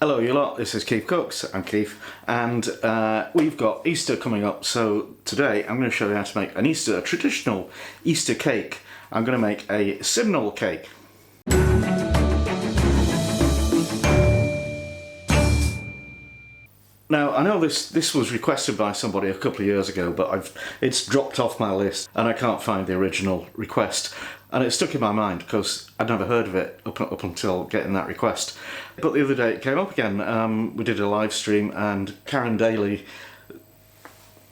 Hello you lot, this is KeefCooks, I'm Keef, and we've got Easter coming up, so today I'm going to show you how to make a traditional Easter cake. I'm going to make a Simnel cake. Now, I know this was requested by somebody a couple of years ago, but it's dropped off my list and I can't find the original request. And it stuck in my mind because I'd never heard of it up until getting that request. But the other day it came up again. We did a live stream and Karen Daly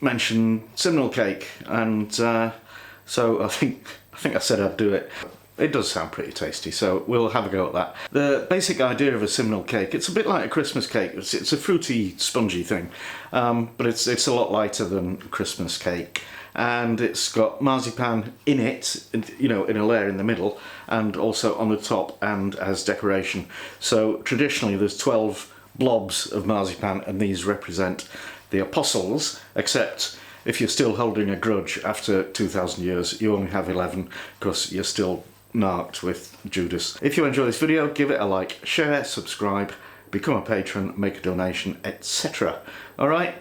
mentioned Simnel cake, and so I think I said I'd do it. It does sound pretty tasty, so we'll have a go at that. The basic idea of a Simnel cake, it's a bit like a Christmas cake. It's a fruity, spongy thing, but it's a lot lighter than Christmas cake. And it's got marzipan in it, you know, in a layer in the middle, and also on the top and as decoration. So traditionally there's 12 blobs of marzipan, and these represent the apostles, except if you're still holding a grudge after 2,000 years, you only have 11 because you're still marked with Judas. If you enjoy this video, give it a like, share, subscribe, become a patron, make a donation, etc. Alright,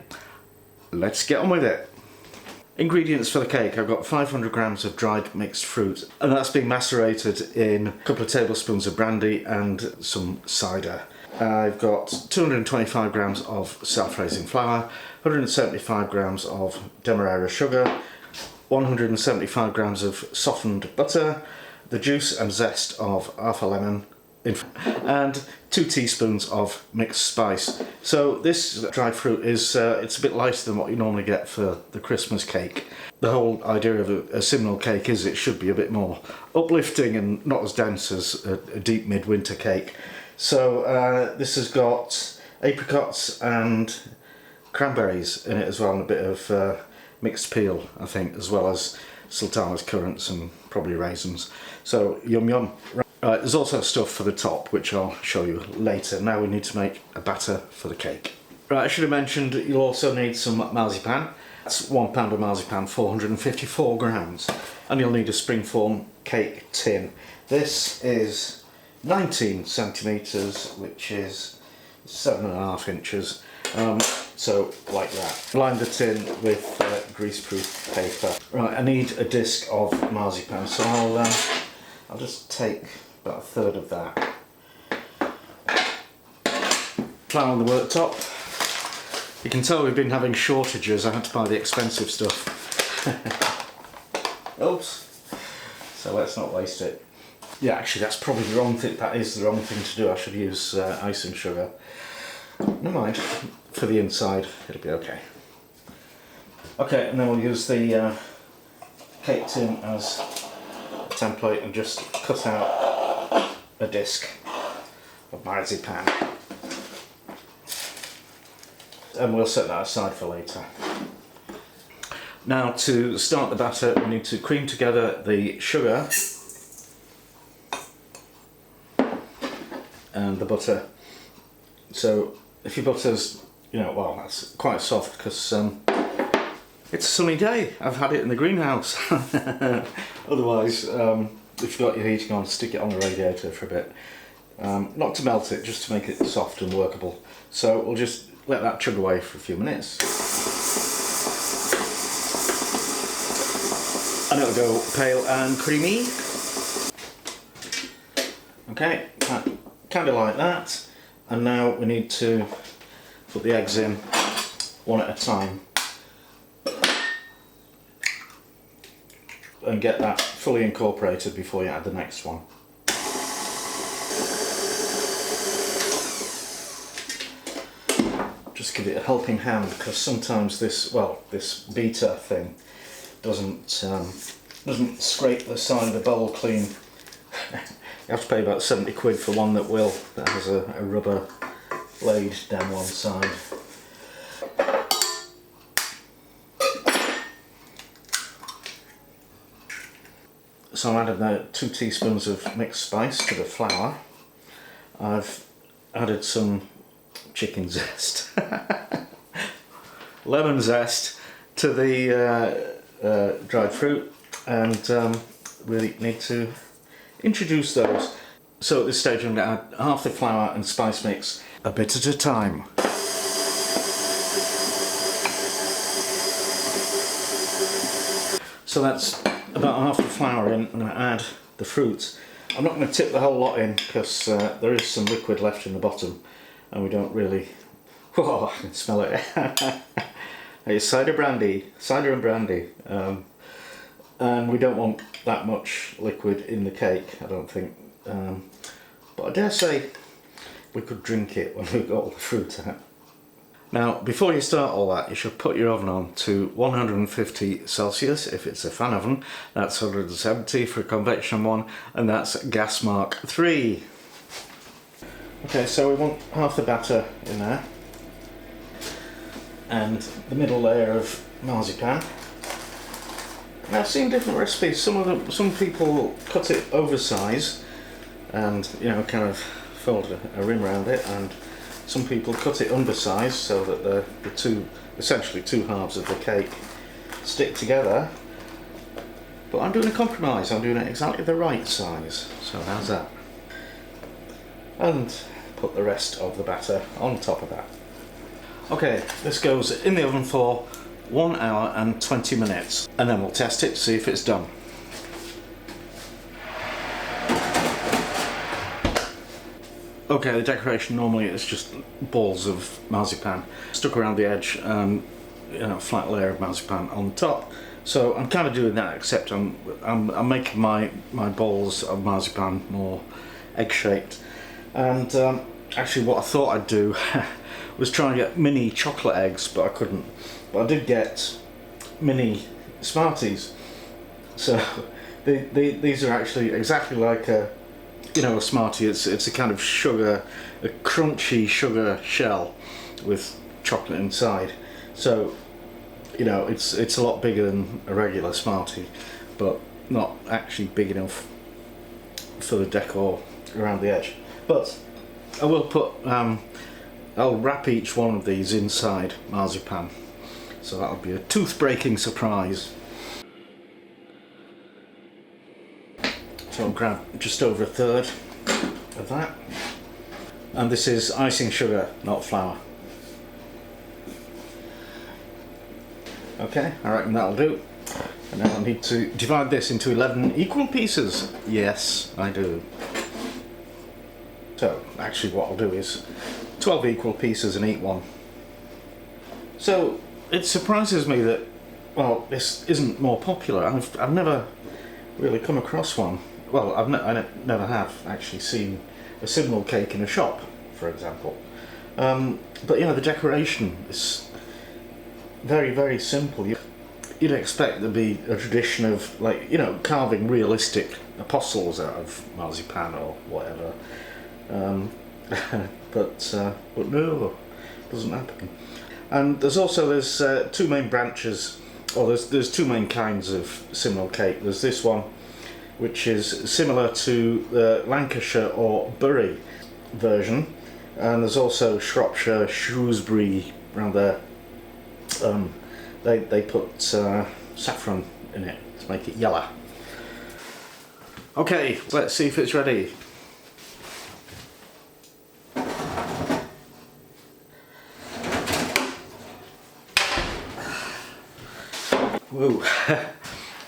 let's get on with it. Ingredients for the cake: I've got 500 grams of dried mixed fruit, and that's been macerated in a couple of tablespoons of brandy and some cider. I've got 225 grams of self-raising flour, 175 grams of demerara sugar, 175 grams of softened butter, the juice and zest of half a lemon, and 2 teaspoons of mixed spice. So this dried fruit is it's a bit lighter than what you normally get for the Christmas cake. The whole idea of a Simnel cake is it should be a bit more uplifting and not as dense as a deep midwinter cake. So this has got apricots and cranberries in it as well, and a bit of mixed peel, I think, as well as sultanas, currants and probably raisins. So yum yum. Right, there's also stuff for the top, which I'll show you later. Now we need to make a batter for the cake. Right, I should have mentioned you'll also need some marzipan. That's 1 pound of marzipan, 454 grams. And you'll need a springform cake tin. This is 19 centimetres, which is 7.5 inches. So like that. Line the tin with greaseproof paper. Right, I need a disc of marzipan, so I'll just take about a third of that. Flour on the worktop. You can tell we've been having shortages. I had to buy the expensive stuff. Oops. So let's not waste it. Yeah, actually that's probably the wrong thing. That is the wrong thing to do. I should use icing sugar. Never mind. For the inside, it'll be okay. Okay, and then we'll use the cake tin as a template and just cut out a disc of marzipan. And we'll set that aside for later. Now, to start the batter, we need to cream together the sugar and the butter. So if your butter's, you know, well, that's quite soft because it's a sunny day. I've had it in the greenhouse. Otherwise, if you've got your heating on, stick it on the radiator for a bit. Not to melt it, just to make it soft and workable. So we'll just let that chug away for a few minutes. And it'll go pale and creamy. Okay, kind of like that. And now we need to put the eggs in one at a time and get that fully incorporated before you add the next one. Just give it a helping hand, because sometimes this beater thing doesn't scrape the side of the bowl clean. You have to pay about 70 quid for one that has a rubber blade down one side. So I'm adding now 2 teaspoons of mixed spice to the flour. I've added some chicken zest, lemon zest to the dried fruit, and we need to introduce those. So at this stage I'm going to add half the flour and spice mix a bit at a time. So that's about half the flour in, and I add the fruit. I'm not going to tip the whole lot in because there is some liquid left in the bottom and we don't really... Whoa, I can smell it. It's cider and brandy. And we don't want that much liquid in the cake, I don't think. But I dare say we could drink it when we've got all the fruit out. Now, before you start all that, you should put your oven on to 150 Celsius if it's a fan oven. That's 170 for a convection one, and that's gas mark 3. Okay, so we want half the batter in there, and the middle layer of marzipan. Now, I've seen different recipes. Some people cut it oversize, and kind of fold a rim around it, and some people cut it undersized so that the essentially two halves of the cake stick together. But I'm doing a compromise. I'm doing it exactly the right size. So how's that? And put the rest of the batter on top of that. Okay, this goes in the oven for 1 hour and 20 minutes, and then we'll test it to see if it's done. Okay, the decoration normally is just balls of marzipan stuck around the edge, and a flat layer of marzipan on top. So I'm kind of doing that, except I'm making my balls of marzipan more egg-shaped. And actually, what I thought I'd do was try and get mini chocolate eggs, but I couldn't. But I did get mini Smarties. So these are actually exactly like a Smartie. It's a kind of sugar, a crunchy sugar shell with chocolate inside. So it's a lot bigger than a regular Smartie, but not actually big enough for the decor around the edge. But I will put I'll wrap each one of these inside marzipan, so that'll be a tooth-breaking surprise. So I'll grab just over a third of that, and this is icing sugar, not flour. Okay, I reckon that'll do. And now I need to divide this into 11 equal pieces. Yes, I do. So actually what I'll do is 12 equal pieces and eat one. So it surprises me that, well, this isn't more popular. I've never really come across one. Well, I never have actually seen a Simnel cake in a shop, for example. But the decoration is very, very simple. You'd expect there to be a tradition of, carving realistic apostles out of marzipan or whatever. But no, it doesn't happen. And there's two main branches, or there's two main kinds of Simnel cake. There's this one, which is similar to the Lancashire or Bury version, and there's also Shropshire, Shrewsbury around there. They put saffron in it to make it yellow. Okay, let's see if it's ready. Woo.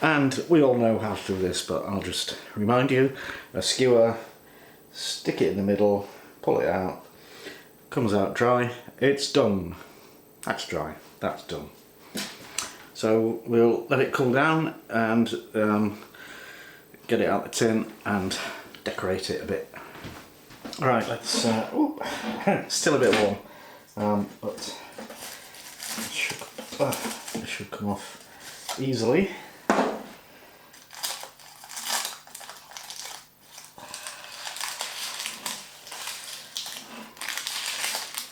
And we all know how to do this, but I'll just remind you. A skewer, stick it in the middle, pull it out, comes out dry, it's done. That's dry, that's done. So we'll let it cool down and get it out the tin and decorate it a bit. Alright, let's, still a bit warm, but it should come off easily.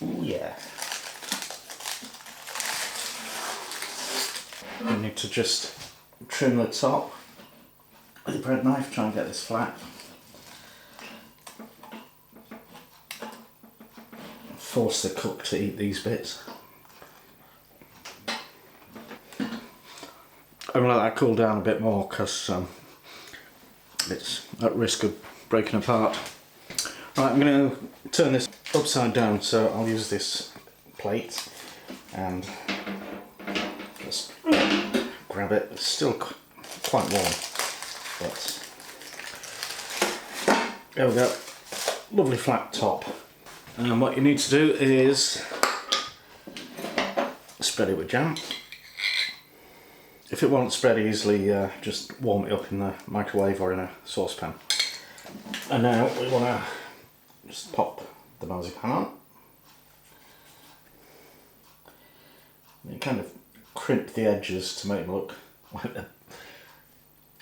Ooh, yeah. You need to just trim the top with a bread knife, try and get this flat. Force the cook to eat these bits. I'm gonna let that cool down a bit more because it's at risk of breaking apart. Right, I'm going to turn this upside down, so I'll use this plate and just grab it. It's still quite warm, but there we go. Lovely flat top. And what you need to do is spread it with jam. If it won't spread easily, just warm it up in the microwave or in a saucepan. And now we want to just pop the marzipan on. You kind of crimp the edges to make them look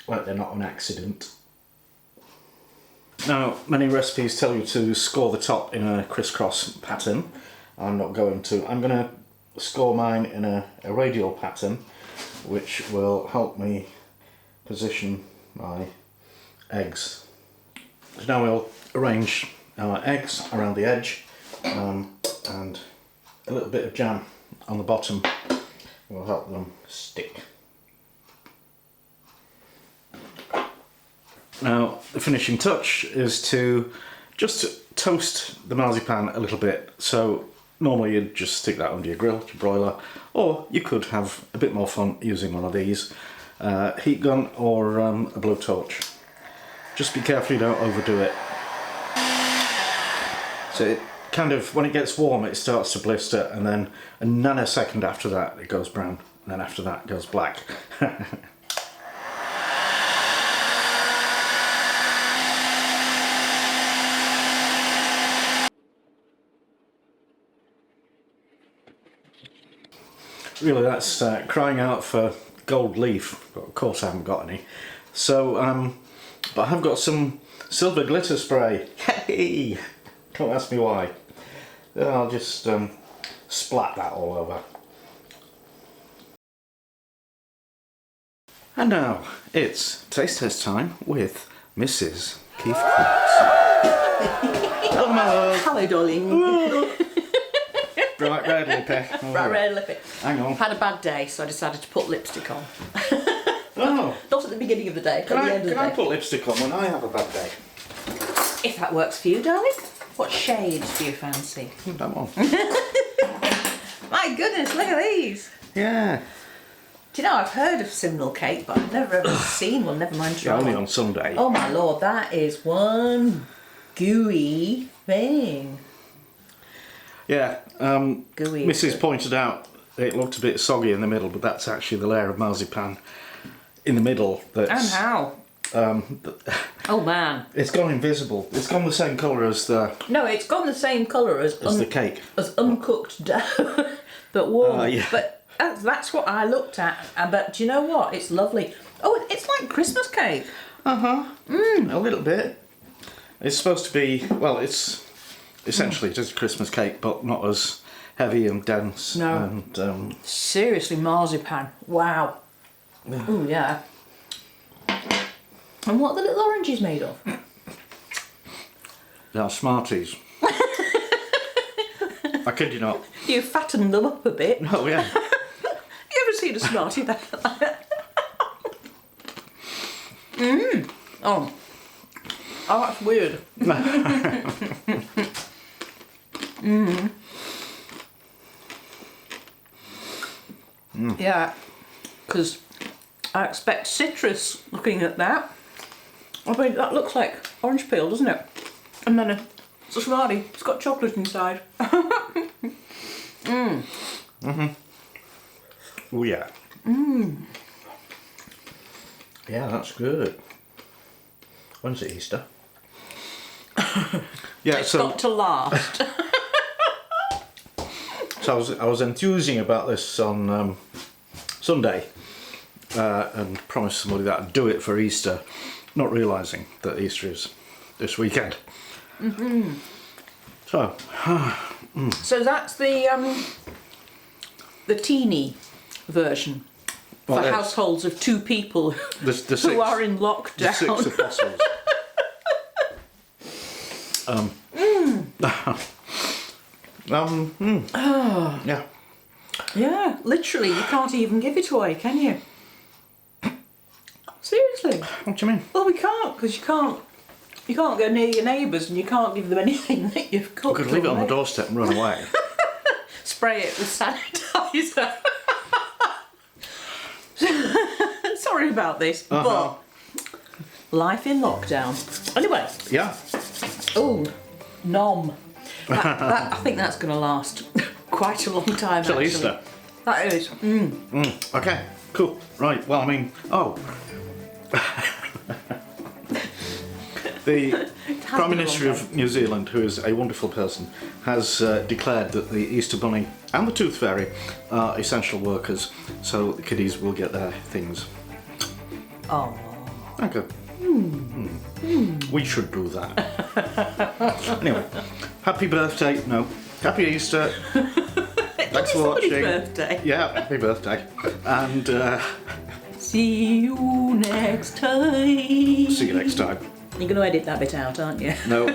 like they're not an accident. Now, many recipes tell you to score the top in a crisscross pattern. I'm not going to. I'm going to score mine in a radial pattern, which will help me position my eggs. So now we'll arrange our eggs around the edge, and a little bit of jam on the bottom will help them stick. Now the finishing touch is to just toast the marzipan a little bit. So normally you'd just stick that under your grill, your broiler, or you could have a bit more fun using one of these, heat gun or a blowtorch. Just be careful you don't overdo it. So it kind of, when it gets warm, it starts to blister, and then a nanosecond after that it goes brown, and then after that it goes black. Really, that's crying out for gold leaf, but of course I haven't got any. So, but I have got some silver glitter spray. Hey! Don't ask me why. Then I'll just splat that all over. And now it's taste test time with Mrs. KeefCooks. Hello, my love. Hello, darling. Bright red lippy. Oh, Bright red lippy. Hang on. Had a bad day, so I decided to put lipstick on. Oh. Not at the beginning of the day, at the end of the day. Can I put lipstick on when I have a bad day? If that works for you, darling. What shades do you fancy? That one. My goodness, look at these. Yeah. Do you know, I've heard of Simnel cake, but I've never ever seen one, never mind Yeah, trying. only on Sunday. Oh my lord, that is one gooey thing. Yeah, Gooey. Mrs. pointed out it looked a bit soggy in the middle, but that's actually the layer of marzipan in the middle that's... And how? Oh man. It's gone invisible. It's gone the same colour as the... No, it's gone the same colour as the cake. As uncooked dough, but warm. Yeah. But that's what I looked at. But do you know what? It's lovely. Oh, it's like Christmas cake. Uh-huh. A little bit. It's supposed to be... Well, it's... Essentially just a Christmas cake, but not as heavy and dense. No. And, Seriously, marzipan. Wow. Oh yeah. And what are the little oranges made of? they are Smarties. I kid you not. You fattened them up a bit. Oh, yeah. You ever seen a Smartie that? Oh. Oh, that's weird. Yeah, because I expect citrus looking at that. I mean, that looks like orange peel, doesn't it? And then it's a Smartie. It's got chocolate inside. Oh, yeah. Yeah, that's good. When's it, Easter? Yeah, It's got to last. So I was enthusing about this on Sunday and promised somebody that I'd do it for Easter, not realising that Easter is this weekend. So, So that's the teeny version for Well, households of 2 people the who six, are in lockdown. the 6 apostles. Yeah. Yeah, literally, you can't even give it away, can you? Seriously. What do you mean? Well, we can't, because you can't You can't go near your neighbours and you can't give them anything that you've You cooked. could leave it on the already. doorstep and run away. Spray it with sanitizer. Sorry about this, but life in lockdown. Anyway, Yeah. oh, nom. I think that's going to last quite a long time. Till actually. Easter. That is. Okay, cool. Right, well, I mean, the Prime Minister of New Zealand, who is a wonderful person, has declared that the Easter Bunny and the Tooth Fairy are essential workers, so the kiddies will get their things. Oh. Okay. We should do that. Anyway, happy birthday. No, happy Easter. Thanks for watching. Birthday. Yeah, happy birthday. And See you next time. see you next time. You're going to edit that bit out, aren't you? No.